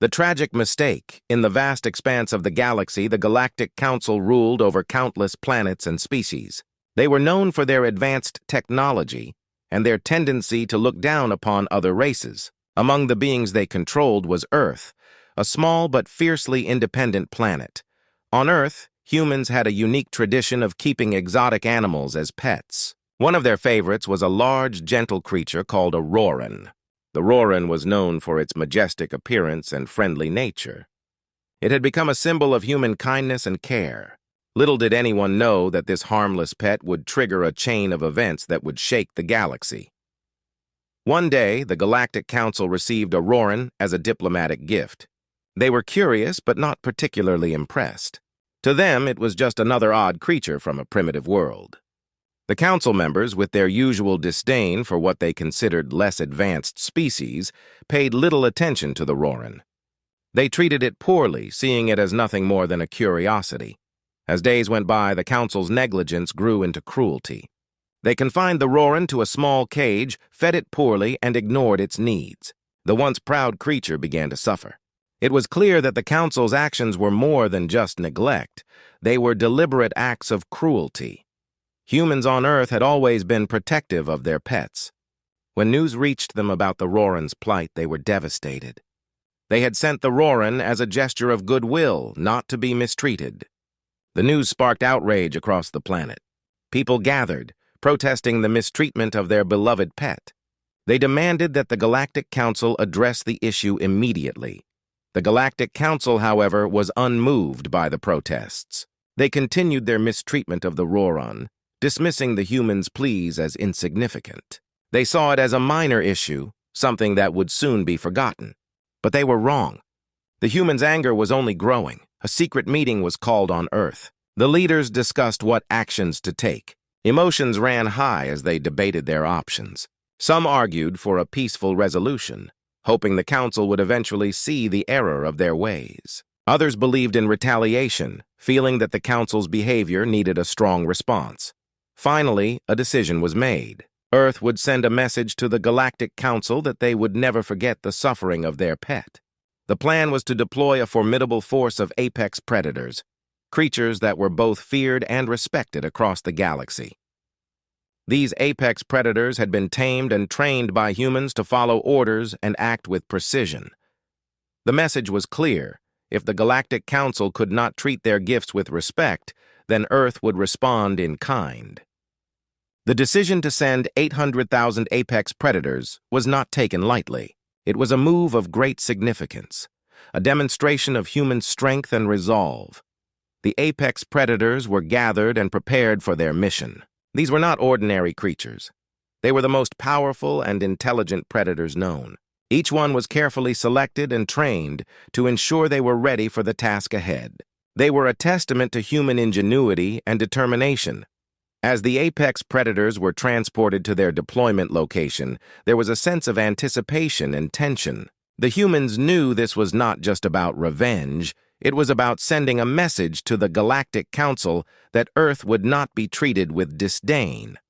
The tragic mistake: in the vast expanse of the galaxy, the Galactic Council ruled over countless planets and species. They were known for their advanced technology and their tendency to look down upon other races. Among the beings they controlled was Earth, a small but fiercely independent planet. On Earth, humans had a unique tradition of keeping exotic animals as pets. One of their favorites was a large, gentle creature called a Roran. The Roran was known for its majestic appearance and friendly nature. It had become a symbol of human kindness and care. Little did anyone know that this harmless pet would trigger a chain of events that would shake the galaxy. One day, the Galactic Council received a Roran as a diplomatic gift. They were curious but not particularly impressed. To them, it was just another odd creature from a primitive world. The council members, with their usual disdain for what they considered less advanced species, paid little attention to the Roran. They treated it poorly, seeing it as nothing more than a curiosity. As days went by, the council's negligence grew into cruelty. They confined the Roran to a small cage, fed it poorly, and ignored its needs. The once proud creature began to suffer. It was clear that the council's actions were more than just neglect. They were deliberate acts of cruelty. Humans on Earth had always been protective of their pets. When news reached them about the Roran's plight, they were devastated. They had sent the Roran as a gesture of goodwill, not to be mistreated. The news sparked outrage across the planet. People gathered, protesting the mistreatment of their beloved pet. They demanded that the Galactic Council address the issue immediately. The Galactic Council, however, was unmoved by the protests. They continued their mistreatment of the Roran, dismissing the humans' pleas as insignificant. They saw it as a minor issue, something that would soon be forgotten. But they were wrong. The humans' anger was only growing. A secret meeting was called on Earth. The leaders discussed what actions to take. Emotions ran high as they debated their options. Some argued for a peaceful resolution, hoping the council would eventually see the error of their ways. Others believed in retaliation, feeling that the council's behavior needed a strong response. Finally, a decision was made. Earth would send a message to the Galactic Council that they would never forget the suffering of their pet. The plan was to deploy a formidable force of apex predators, creatures that were both feared and respected across the galaxy. These apex predators had been tamed and trained by humans to follow orders and act with precision. The message was clear: if the Galactic Council could not treat their gifts with respect, then Earth would respond in kind. The decision to send 800,000 apex predators was not taken lightly. It was a move of great significance, a demonstration of human strength and resolve. The apex predators were gathered and prepared for their mission. These were not ordinary creatures. They were the most powerful and intelligent predators known. Each one was carefully selected and trained to ensure they were ready for the task ahead. They were a testament to human ingenuity and determination. As the apex predators were transported to their deployment location, there was a sense of anticipation and tension. The humans knew this was not just about revenge. It was about sending a message to the Galactic Council that Earth would not be treated with disdain.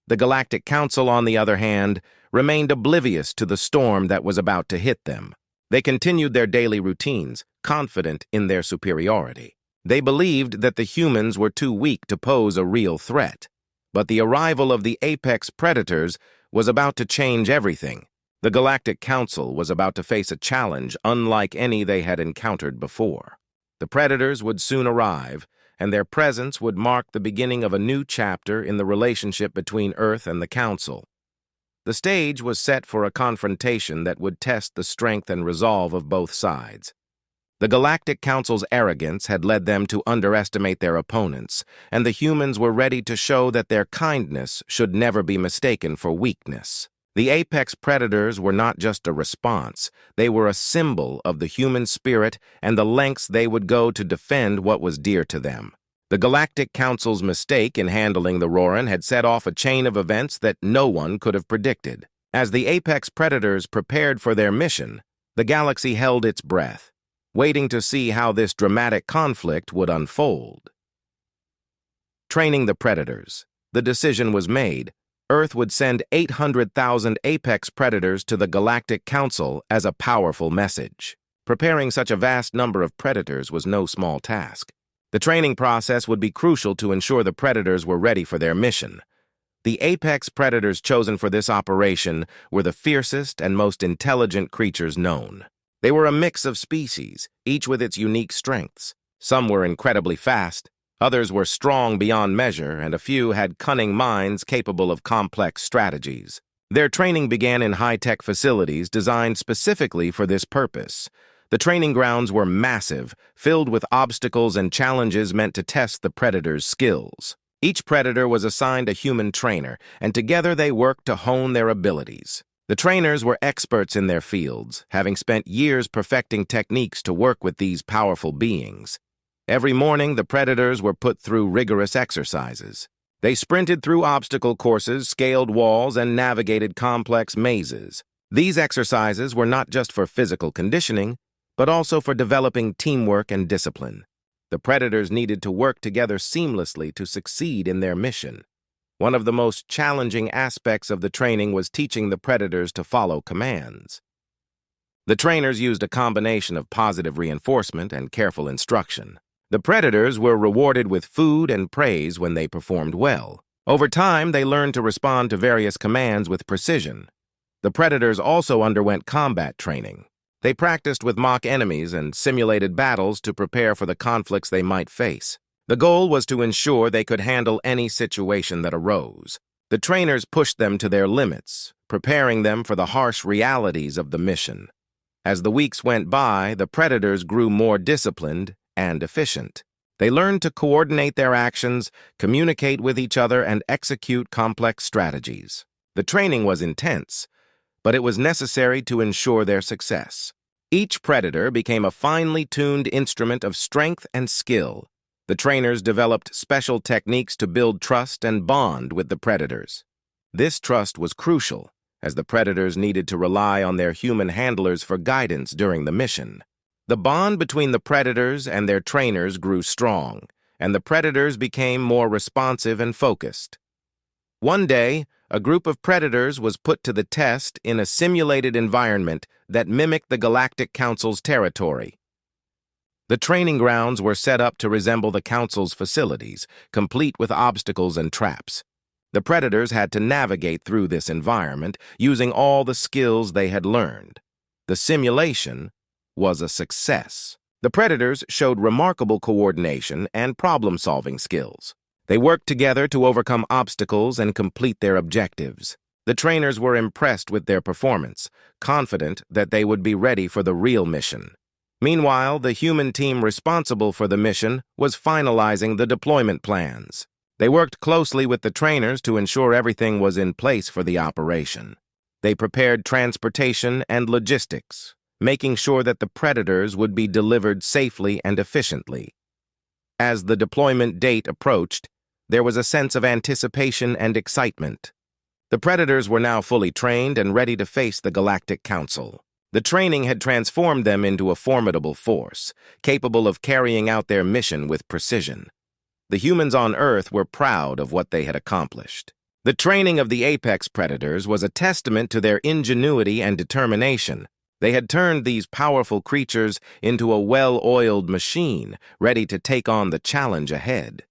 The Galactic Council, on the other hand, remained oblivious to the storm that was about to hit them. They continued their daily routines, confident in their superiority. They believed that the humans were too weak to pose a real threat. But the arrival of the apex predators was about to change everything. The Galactic Council was about to face a challenge unlike any they had encountered before. The predators would soon arrive, and their presence would mark the beginning of a new chapter in the relationship between Earth and the Council. The stage was set for a confrontation that would test the strength and resolve of both sides. The Galactic Council's arrogance had led them to underestimate their opponents, and the humans were ready to show that their kindness should never be mistaken for weakness. The apex predators were not just a response. They were a symbol of the human spirit and the lengths they would go to defend what was dear to them. The Galactic Council's mistake in handling the Roran had set off a chain of events that no one could have predicted. As the apex predators prepared for their mission, the galaxy held its breath, waiting to see how this dramatic conflict would unfold. Training the predators. The decision was made. Earth would send 800,000 apex predators to the Galactic Council as a powerful message. Preparing such a vast number of predators was no small task. The training process would be crucial to ensure the predators were ready for their mission. The apex predators chosen for this operation were the fiercest and most intelligent creatures known. They were a mix of species, each with its unique strengths. Some were incredibly fast, others were strong beyond measure, and a few had cunning minds capable of complex strategies. Their training began in high-tech facilities designed specifically for this purpose. The training grounds were massive, filled with obstacles and challenges meant to test the predators' skills. Each predator was assigned a human trainer, and together they worked to hone their abilities. The trainers were experts in their fields, having spent years perfecting techniques to work with these powerful beings. Every morning, the predators were put through rigorous exercises. They sprinted through obstacle courses, scaled walls, and navigated complex mazes. These exercises were not just for physical conditioning, but also for developing teamwork and discipline. The predators needed to work together seamlessly to succeed in their mission. One of the most challenging aspects of the training was teaching the predators to follow commands. The trainers used a combination of positive reinforcement and careful instruction. The predators were rewarded with food and praise when they performed well. Over time, they learned to respond to various commands with precision. The predators also underwent combat training. They practiced with mock enemies and simulated battles to prepare for the conflicts they might face. The goal was to ensure they could handle any situation that arose. The trainers pushed them to their limits, preparing them for the harsh realities of the mission. As the weeks went by, the predators grew more disciplined and efficient. They learned to coordinate their actions, communicate with each other, and execute complex strategies. The training was intense, but it was necessary to ensure their success. Each predator became a finely tuned instrument of strength and skill. The trainers developed special techniques to build trust and bond with the predators. This trust was crucial, as the predators needed to rely on their human handlers for guidance during the mission. The bond between the predators and their trainers grew strong, and the predators became more responsive and focused. One day, a group of predators was put to the test in a simulated environment that mimicked the Galactic Council's territory. The training grounds were set up to resemble the Council's facilities, complete with obstacles and traps. The predators had to navigate through this environment using all the skills they had learned. The simulation was a success. The predators showed remarkable coordination and problem-solving skills. They worked together to overcome obstacles and complete their objectives. The trainers were impressed with their performance, confident that they would be ready for the real mission. Meanwhile, the human team responsible for the mission was finalizing the deployment plans. They worked closely with the trainers to ensure everything was in place for the operation. They prepared transportation and logistics, making sure that the predators would be delivered safely and efficiently. As the deployment date approached, there was a sense of anticipation and excitement. The predators were now fully trained and ready to face the Galactic Council. The training had transformed them into a formidable force, capable of carrying out their mission with precision. The humans on Earth were proud of what they had accomplished. The training of the apex predators was a testament to their ingenuity and determination. They had turned these powerful creatures into a well-oiled machine, ready to take on the challenge ahead.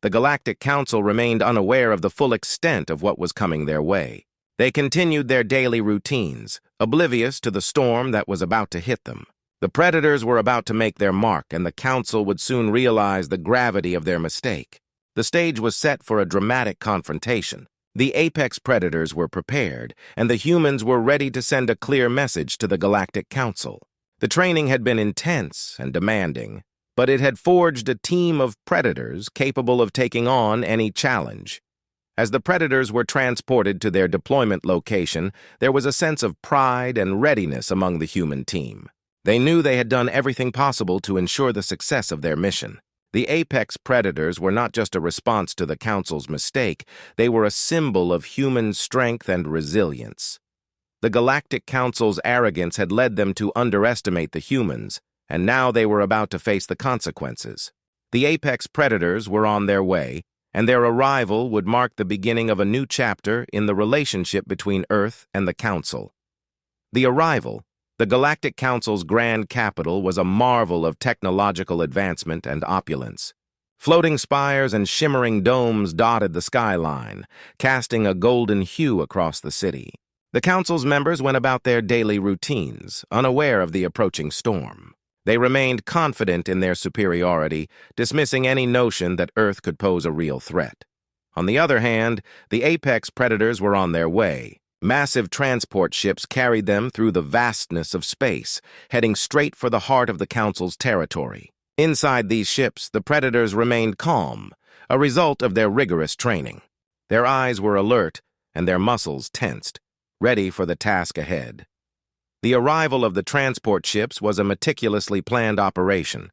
The Galactic Council remained unaware of the full extent of what was coming their way. They continued their daily routines, oblivious to the storm that was about to hit them. The predators were about to make their mark, and the Council would soon realize the gravity of their mistake. The stage was set for a dramatic confrontation. The apex predators were prepared, and the humans were ready to send a clear message to the Galactic Council. The training had been intense and demanding, but it had forged a team of predators capable of taking on any challenge. As the predators were transported to their deployment location, there was a sense of pride and readiness among the human team. They knew they had done everything possible to ensure the success of their mission. The apex predators were not just a response to the Council's mistake, they were a symbol of human strength and resilience. The Galactic Council's arrogance had led them to underestimate the humans, and now they were about to face the consequences. The apex predators were on their way, and their arrival would mark the beginning of a new chapter in the relationship between Earth and the Council. The arrival The Galactic Council's grand capital was a marvel of technological advancement and opulence. Floating spires and shimmering domes dotted the skyline, casting a golden hue across the city. The council's members went about their daily routines, unaware of the approaching storm. They remained confident in their superiority, dismissing any notion that Earth could pose a real threat. On the other hand, the apex predators were on their way. Massive transport ships carried them through the vastness of space, heading straight for the heart of the Council's territory. Inside these ships, the predators remained calm, a result of their rigorous training. Their eyes were alert and their muscles tensed, ready for the task ahead. The arrival of the transport ships was a meticulously planned operation.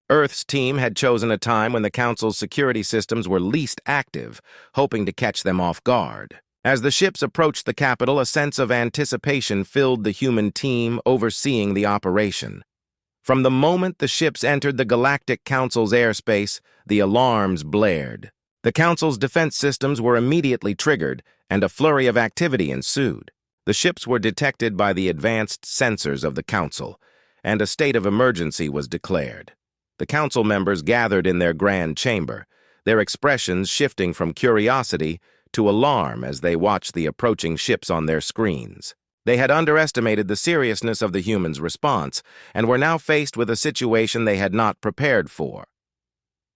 Earth's team had chosen a time when the Council's security systems were least active, hoping to catch them off guard. As the ships approached the capital, a sense of anticipation filled the human team overseeing the operation. From the moment the ships entered the Galactic Council's airspace, the alarms blared. The Council's defense systems were immediately triggered, and a flurry of activity ensued. The ships were detected by the advanced sensors of the Council, and a state of emergency was declared. The Council members gathered in their grand chamber, their expressions shifting from curiosity to alarm as they watched the approaching ships on their screens. They had underestimated the seriousness of the humans' response and were now faced with a situation they had not prepared for.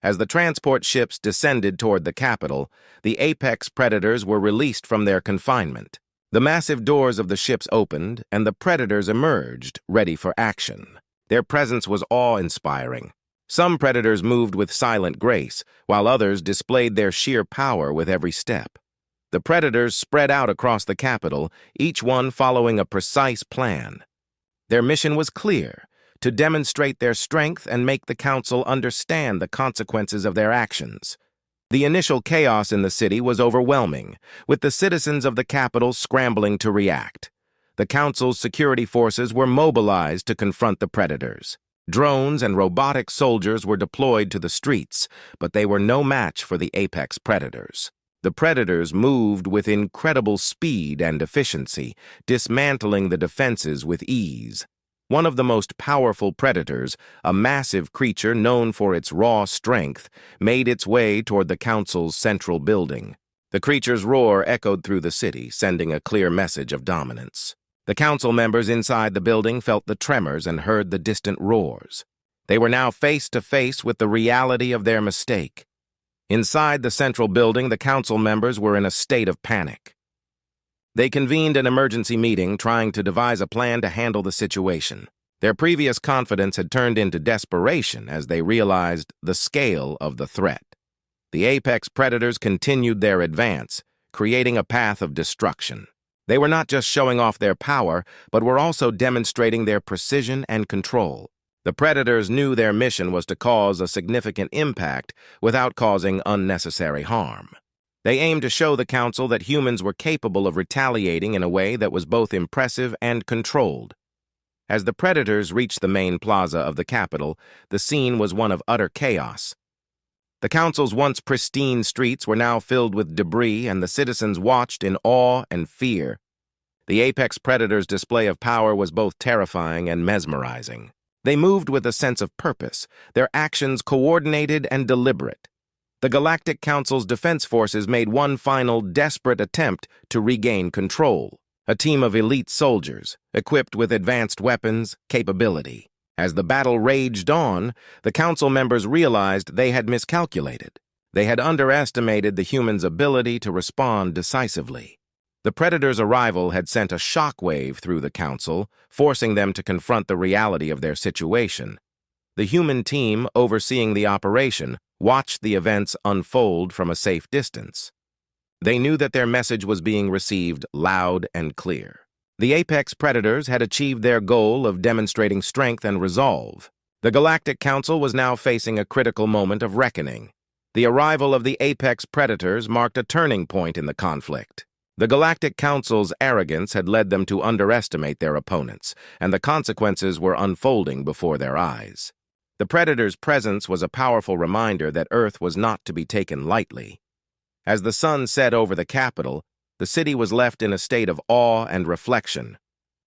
As the transport ships descended toward the capital, the apex predators were released from their confinement. The massive doors of the ships opened, and the predators emerged, ready for action. Their presence was awe-inspiring. Some predators moved with silent grace, while others displayed their sheer power with every step. The predators spread out across the capital, each one following a precise plan. Their mission was clear: to demonstrate their strength and make the Council understand the consequences of their actions. The initial chaos in the city was overwhelming, with the citizens of the capital scrambling to react. The Council's security forces were mobilized to confront the predators. Drones and robotic soldiers were deployed to the streets, but they were no match for the apex predators. The predators moved with incredible speed and efficiency, dismantling the defenses with ease. One of the most powerful predators, a massive creature known for its raw strength, made its way toward the Council's central building. The creature's roar echoed through the city, sending a clear message of dominance. The Council members inside the building felt the tremors and heard the distant roars. They were now face to face with the reality of their mistake. Inside the central building, the Council members were in a state of panic. They convened an emergency meeting, trying to devise a plan to handle the situation. Their previous confidence had turned into desperation as they realized the scale of the threat. The apex predators continued their advance, creating a path of destruction. They were not just showing off their power, but were also demonstrating their precision and control. The predators knew their mission was to cause a significant impact without causing unnecessary harm. They aimed to show the Council that humans were capable of retaliating in a way that was both impressive and controlled. As the predators reached the main plaza of the capital, the scene was one of utter chaos. The Council's once pristine streets were now filled with debris, and the citizens watched in awe and fear. The apex predators' display of power was both terrifying and mesmerizing. They moved with a sense of purpose, their actions coordinated and deliberate. The Galactic Council's defense forces made one final desperate attempt to regain control. A team of elite soldiers, equipped with advanced weapons, capability. As the battle raged on, the Council members realized they had miscalculated. They had underestimated the humans' ability to respond decisively. The predators' arrival had sent a shockwave through the Council, forcing them to confront the reality of their situation. The human team, overseeing the operation, watched the events unfold from a safe distance. They knew that their message was being received loud and clear. The apex predators had achieved their goal of demonstrating strength and resolve. The Galactic Council was now facing a critical moment of reckoning. The arrival of the apex predators marked a turning point in the conflict. The Galactic Council's arrogance had led them to underestimate their opponents, and the consequences were unfolding before their eyes. The predators' presence was a powerful reminder that Earth was not to be taken lightly. As the sun set over the capital, the city was left in a state of awe and reflection.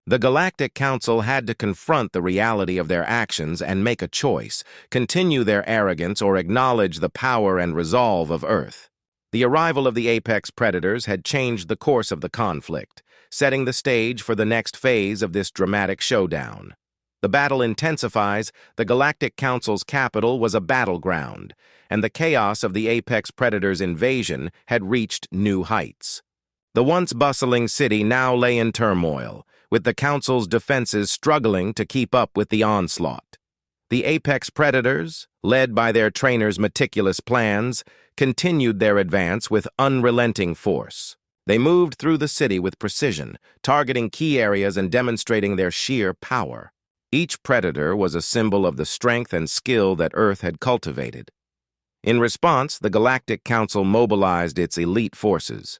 The Galactic Council had to confront the reality of their actions and make a choice, continue their arrogance or acknowledge the power and resolve of Earth. The arrival of the apex predators had changed the course of the conflict, setting the stage for the next phase of this dramatic showdown. The battle intensifies. The Galactic Council's capital was a battleground, and the chaos of the apex predators' invasion had reached new heights. The once bustling city now lay in turmoil, with the Council's defenses struggling to keep up with the onslaught. The apex predators, led by their trainers' meticulous plans, continued their advance with unrelenting force. They moved through the city with precision, targeting key areas and demonstrating their sheer power. Each predator was a symbol of the strength and skill that Earth had cultivated. In response, the Galactic Council mobilized its elite forces.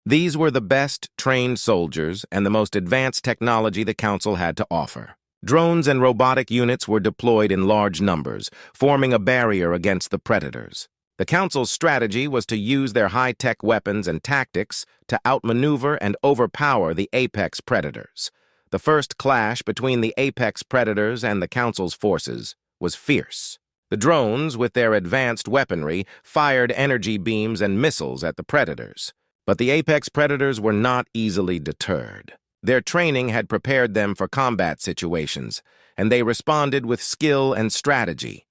These were the best trained soldiers and the most advanced technology the Council had to offer. Drones and robotic units were deployed in large numbers, forming a barrier against the predators. The Council's strategy was to use their high-tech weapons and tactics to outmaneuver and overpower the apex predators. The first clash between the apex predators and the Council's forces was fierce. The drones, with their advanced weaponry, fired energy beams and missiles at the predators. But the apex predators were not easily deterred. Their training had prepared them for combat situations, and they responded with skill and strategy.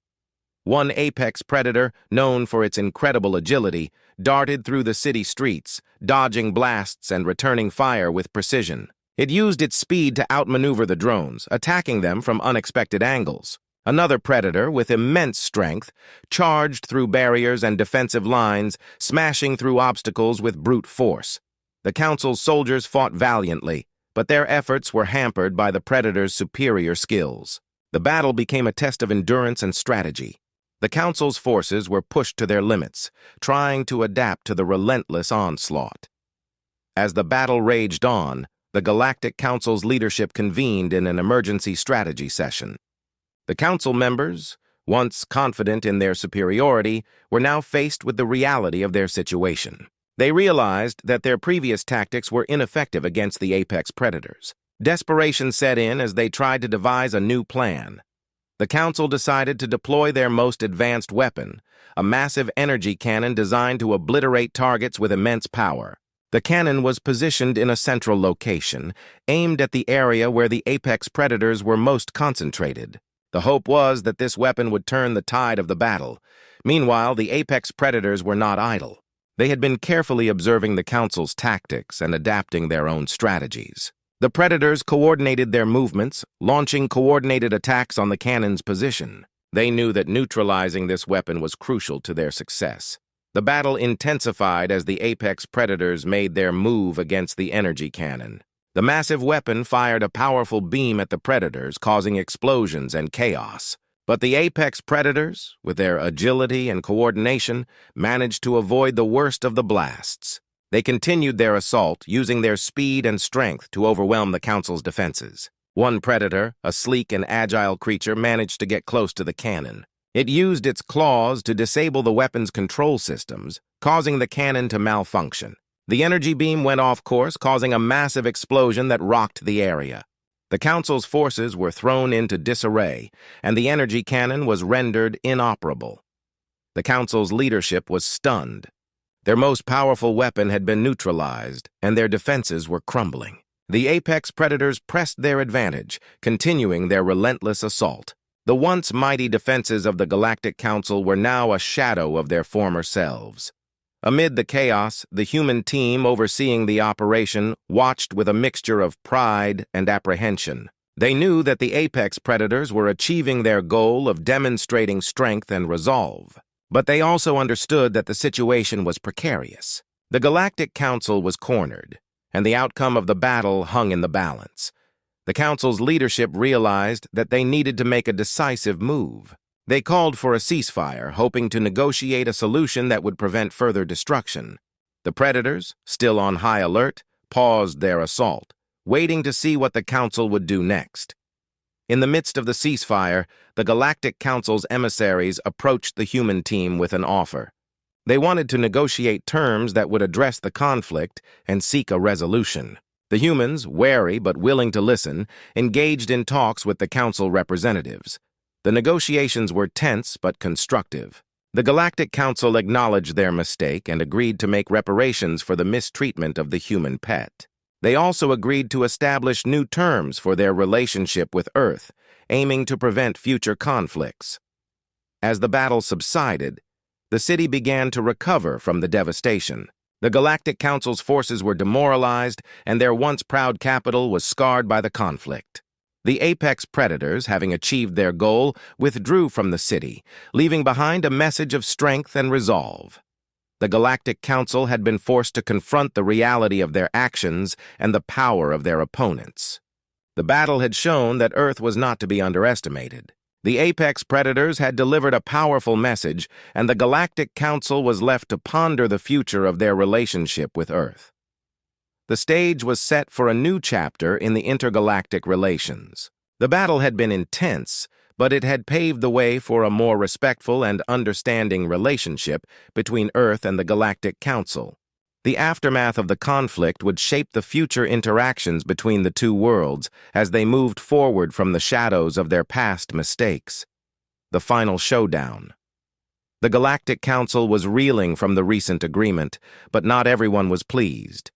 One apex predator, known for its incredible agility, darted through the city streets, dodging blasts and returning fire with precision. It used its speed to outmaneuver the drones, attacking them from unexpected angles. Another predator, with immense strength, charged through barriers and defensive lines, smashing through obstacles with brute force. The Council's soldiers fought valiantly, but their efforts were hampered by the predators' superior skills. The battle became a test of endurance and strategy. The Council's forces were pushed to their limits, trying to adapt to the relentless onslaught. As the battle raged on, the Galactic Council's leadership convened in an emergency strategy session. The Council members, once confident in their superiority, were now faced with the reality of their situation. They realized that their previous tactics were ineffective against the apex predators. Desperation set in as they tried to devise a new plan. The Council decided to deploy their most advanced weapon, a massive energy cannon designed to obliterate targets with immense power. The cannon was positioned in a central location, aimed at the area where the apex predators were most concentrated. The hope was that this weapon would turn the tide of the battle. Meanwhile, the apex predators were not idle. They had been carefully observing the Council's tactics and adapting their own strategies. The predators coordinated their movements, launching coordinated attacks on the cannon's position. They knew that neutralizing this weapon was crucial to their success. The battle intensified as the apex predators made their move against the energy cannon. The massive weapon fired a powerful beam at the predators, causing explosions and chaos. But the apex predators, with their agility and coordination, managed to avoid the worst of the blasts. They continued their assault, using their speed and strength to overwhelm the Council's defenses. One predator, a sleek and agile creature, managed to get close to the cannon. It used its claws to disable the weapon's control systems, causing the cannon to malfunction. The energy beam went off course, causing a massive explosion that rocked the area. The Council's forces were thrown into disarray, and the energy cannon was rendered inoperable. The Council's leadership was stunned. Their most powerful weapon had been neutralized, and their defenses were crumbling. The apex predators pressed their advantage, continuing their relentless assault. The once mighty defenses of the Galactic Council were now a shadow of their former selves. Amid the chaos, the human team overseeing the operation watched with a mixture of pride and apprehension. They knew that the apex predators were achieving their goal of demonstrating strength and resolve. But they also understood that the situation was precarious. The Galactic Council was cornered, and the outcome of the battle hung in the balance. The Council's leadership realized that they needed to make a decisive move. They called for a ceasefire, hoping to negotiate a solution that would prevent further destruction. The predators, still on high alert, paused their assault, waiting to see what the Council would do next. In the midst of the ceasefire, the Galactic Council's emissaries approached the human team with an offer. They wanted to negotiate terms that would address the conflict and seek a resolution. The humans, wary but willing to listen, engaged in talks with the council representatives. The negotiations were tense but constructive. The Galactic Council acknowledged their mistake and agreed to make reparations for the mistreatment of the human pet. They also agreed to establish new terms for their relationship with Earth, aiming to prevent future conflicts. As the battle subsided, the city began to recover from the devastation. The Galactic Council's forces were demoralized, and their once proud capital was scarred by the conflict. The apex predators, having achieved their goal, withdrew from the city, leaving behind a message of strength and resolve. The Galactic Council had been forced to confront the reality of their actions and the power of their opponents. The battle had shown that Earth was not to be underestimated. The apex predators had delivered a powerful message, and the Galactic Council was left to ponder the future of their relationship with Earth. The stage was set for a new chapter in the intergalactic relations. The battle had been intense, but it had paved the way for a more respectful and understanding relationship between Earth and the Galactic Council. The aftermath of the conflict would shape the future interactions between the two worlds as they moved forward from the shadows of their past mistakes. The final showdown. The Galactic Council was reeling from the recent agreement, but not everyone was pleased.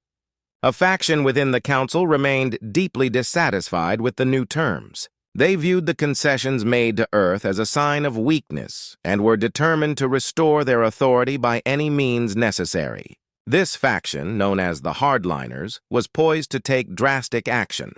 A faction within the council remained deeply dissatisfied with the new terms. They viewed the concessions made to Earth as a sign of weakness and were determined to restore their authority by any means necessary. This faction, known as the Hardliners, was poised to take drastic action.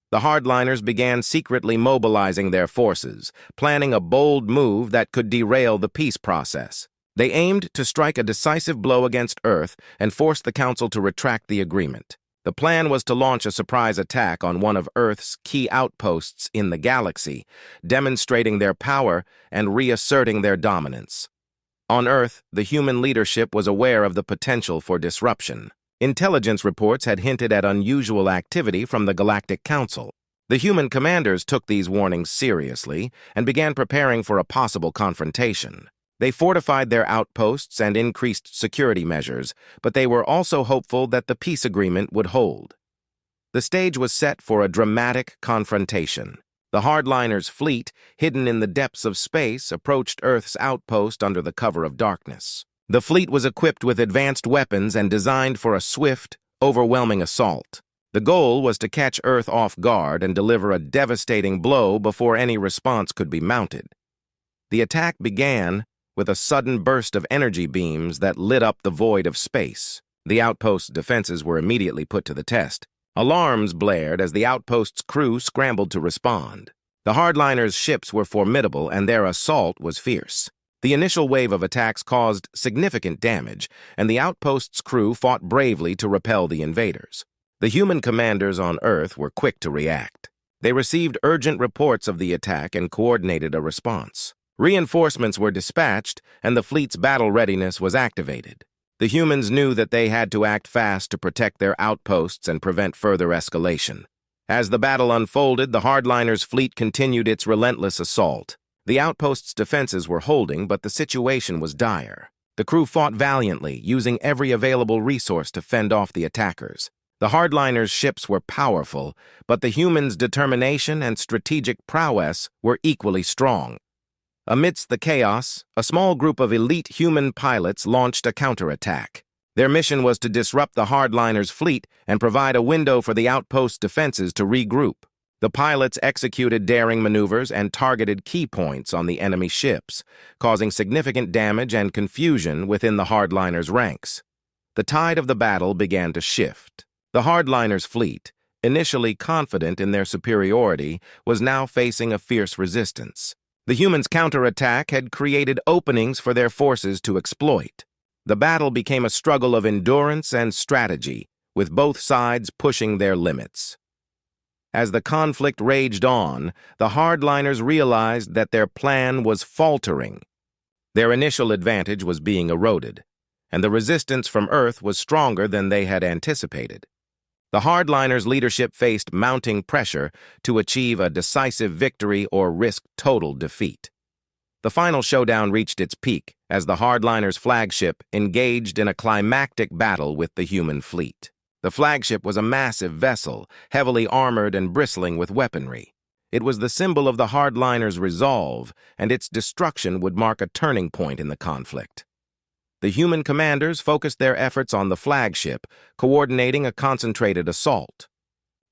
The Hardliners began secretly mobilizing their forces, planning a bold move that could derail the peace process. They aimed to strike a decisive blow against Earth and force the Council to retract the agreement. The plan was to launch a surprise attack on one of Earth's key outposts in the galaxy, demonstrating their power and reasserting their dominance. On Earth, the human leadership was aware of the potential for disruption. Intelligence reports had hinted at unusual activity from the Galactic Council. The human commanders took these warnings seriously and began preparing for a possible confrontation. They fortified their outposts and increased security measures, but they were also hopeful that the peace agreement would hold. The stage was set for a dramatic confrontation. The Hardliners' fleet, hidden in the depths of space, approached Earth's outpost under the cover of darkness. The fleet was equipped with advanced weapons and designed for a swift, overwhelming assault. The goal was to catch Earth off guard and deliver a devastating blow before any response could be mounted. The attack began with a sudden burst of energy beams that lit up the void of space. The outpost's defenses were immediately put to the test. Alarms blared as the outpost's crew scrambled to respond. The Hardliners' ships were formidable and their assault was fierce. The initial wave of attacks caused significant damage, and the outpost's crew fought bravely to repel the invaders. The human commanders on Earth were quick to react. They received urgent reports of the attack and coordinated a response. Reinforcements were dispatched, and the fleet's battle readiness was activated. The humans knew that they had to act fast to protect their outposts and prevent further escalation. As the battle unfolded, the Hardliners' fleet continued its relentless assault. The outpost's defenses were holding, but the situation was dire. The crew fought valiantly, using every available resource to fend off the attackers. The Hardliners' ships were powerful, but the humans' determination and strategic prowess were equally strong. Amidst the chaos, a small group of elite human pilots launched a counterattack. Their mission was to disrupt the Hardliners' fleet and provide a window for the outpost's defenses to regroup. The pilots executed daring maneuvers and targeted key points on the enemy ships, causing significant damage and confusion within the Hardliners' ranks. The tide of the battle began to shift. The Hardliners' fleet, initially confident in their superiority, was now facing a fierce resistance. The humans' counterattack had created openings for their forces to exploit. The battle became a struggle of endurance and strategy, with both sides pushing their limits. As the conflict raged on, the Hardliners realized that their plan was faltering. Their initial advantage was being eroded, and the resistance from Earth was stronger than they had anticipated. The Hardliners' leadership faced mounting pressure to achieve a decisive victory or risk total defeat. The final showdown reached its peak as the Hardliners' flagship engaged in a climactic battle with the human fleet. The flagship was a massive vessel, heavily armored and bristling with weaponry. It was the symbol of the hardliners' resolve, and its destruction would mark a turning point in the conflict. The human commanders focused their efforts on the flagship, coordinating a concentrated assault.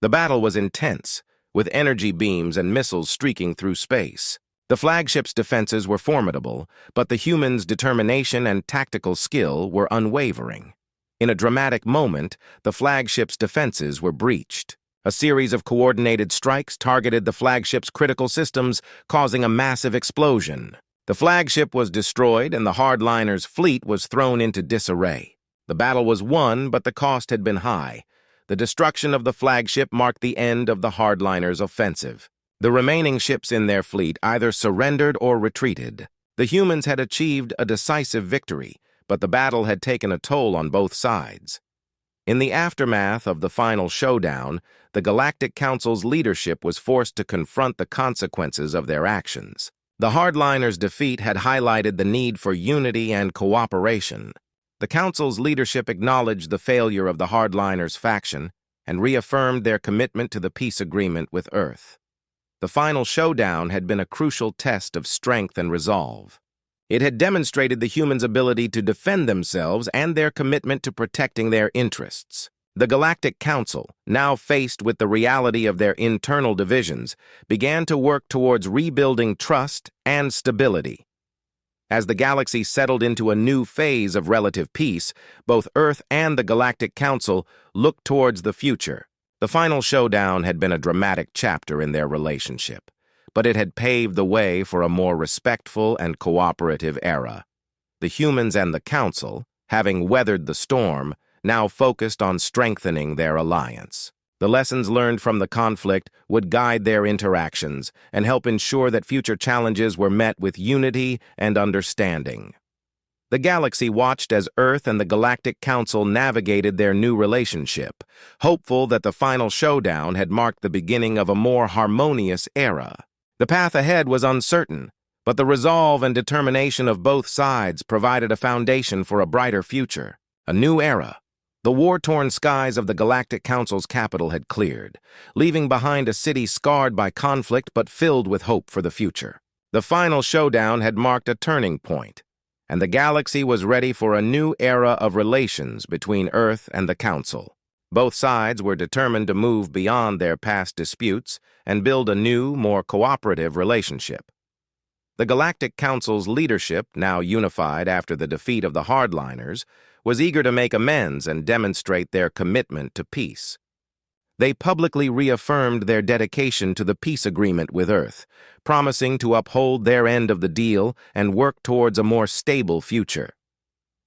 The battle was intense, with energy beams and missiles streaking through space. The flagship's defenses were formidable, but the humans' determination and tactical skill were unwavering. In a dramatic moment, the flagship's defenses were breached. A series of coordinated strikes targeted the flagship's critical systems, causing a massive explosion. The flagship was destroyed and the hardliners' fleet was thrown into disarray. The battle was won, but the cost had been high. The destruction of the flagship marked the end of the hardliners' offensive. The remaining ships in their fleet either surrendered or retreated. The humans had achieved a decisive victory, but the battle had taken a toll on both sides. In the aftermath of the final showdown, the Galactic Council's leadership was forced to confront the consequences of their actions. The hardliners' defeat had highlighted the need for unity and cooperation. The Council's leadership acknowledged the failure of the hardliners' faction and reaffirmed their commitment to the peace agreement with Earth. The final showdown had been a crucial test of strength and resolve. It had demonstrated the humans' ability to defend themselves and their commitment to protecting their interests. The Galactic Council, now faced with the reality of their internal divisions, began to work towards rebuilding trust and stability. As the galaxy settled into a new phase of relative peace, both Earth and the Galactic Council looked towards the future. The final showdown had been a dramatic chapter in their relationship, but it had paved the way for a more respectful and cooperative era. The humans and the Council, having weathered the storm, now focused on strengthening their alliance. The lessons learned from the conflict would guide their interactions and help ensure that future challenges were met with unity and understanding. The galaxy watched as Earth and the Galactic Council navigated their new relationship, hopeful that the final showdown had marked the beginning of a more harmonious era. The path ahead was uncertain, but the resolve and determination of both sides provided a foundation for a brighter future, a new era. The war-torn skies of the Galactic Council's capital had cleared, leaving behind a city scarred by conflict but filled with hope for the future. The final showdown had marked a turning point, and the galaxy was ready for a new era of relations between Earth and the Council. Both sides were determined to move beyond their past disputes and build a new, more cooperative relationship. The Galactic Council's leadership, now unified after the defeat of the hardliners, was eager to make amends and demonstrate their commitment to peace. They publicly reaffirmed their dedication to the peace agreement with Earth, promising to uphold their end of the deal and work towards a more stable future.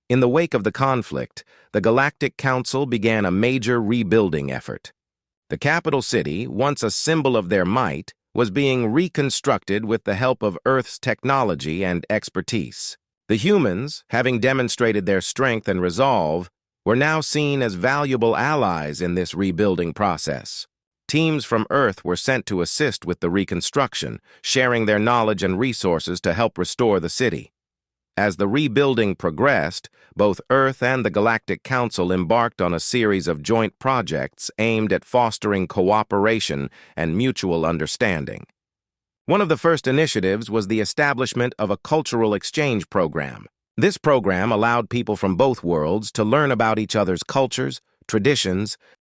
In the wake of the conflict, the Galactic Council began a major rebuilding effort. The capital city, once a symbol of their might, was being reconstructed with the help of Earth's technology and expertise. The humans, having demonstrated their strength and resolve, were now seen as valuable allies in this rebuilding process. Teams from Earth were sent to assist with the reconstruction, sharing their knowledge and resources to help restore the city. As the rebuilding progressed, both Earth and the Galactic Council embarked on a series of joint projects aimed at fostering cooperation and mutual understanding. One of the first initiatives was the establishment of a cultural exchange program. This program allowed people from both worlds to learn about each other's cultures, traditions,